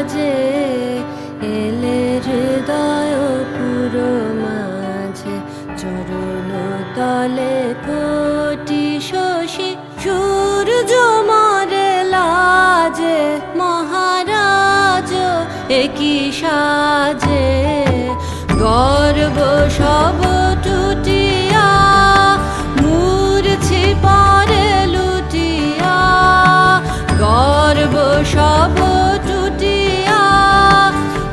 সাজে এলে হৃদয় পুরো মাঝে চরণ তলে কোটি শশী সূর্য মরে লাজে মহারাজ একই সাজে গর্ব সব টুটিয়া মূর্ছি পরে লুটিয়া গর্ব সব টুটিয়া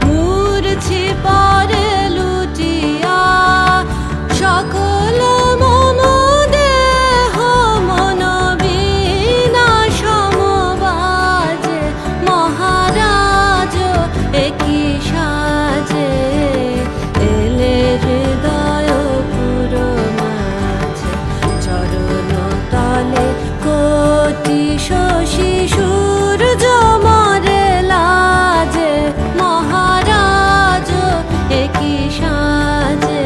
মূর্ছি পরে লুটিয়া সকল মম দেহ মন বিনা সমবাজে মহারাজ একই সাজে এলে হৃদয় পুরো মাঝে চরণ তলে কোটি শশী সূর্য মরে লাজে মহারাজ একই সাজে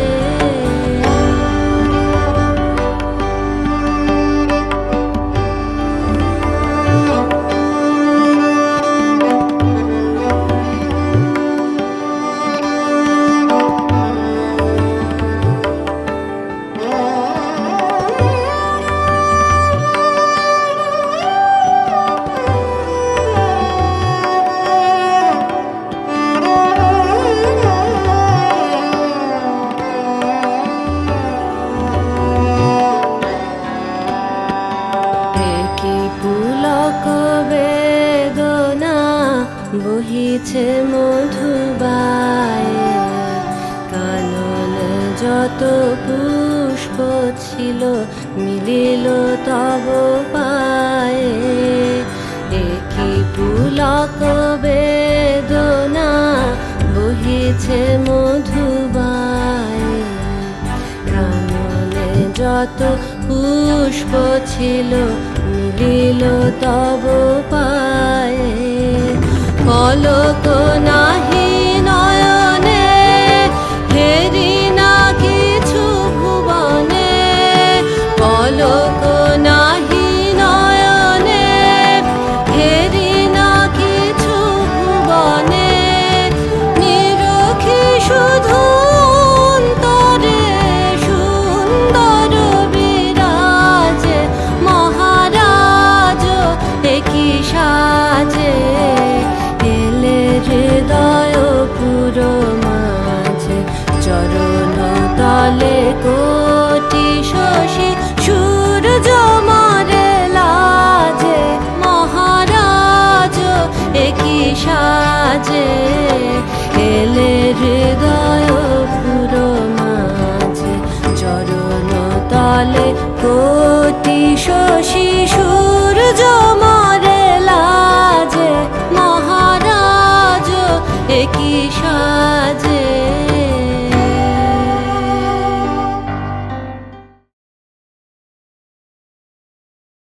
পুলক বেদনা বহিছে মধুবায়ে কাননে যত পুষ্প ছিল মিলিল তব পায়ে একই পুলক বেদনা বহিছে মধুবায়ে কাননে যত পুষ্প ছিল মিলিল তব পায়ে পলক নাহি নয়নে হেরি না কিছু ভুবনে পলক নাহি নয়নে হেরি না কিছু ভুবনে নিরখি শুধু অন্তরে সুন্দর বিরাজে মহারাজ একই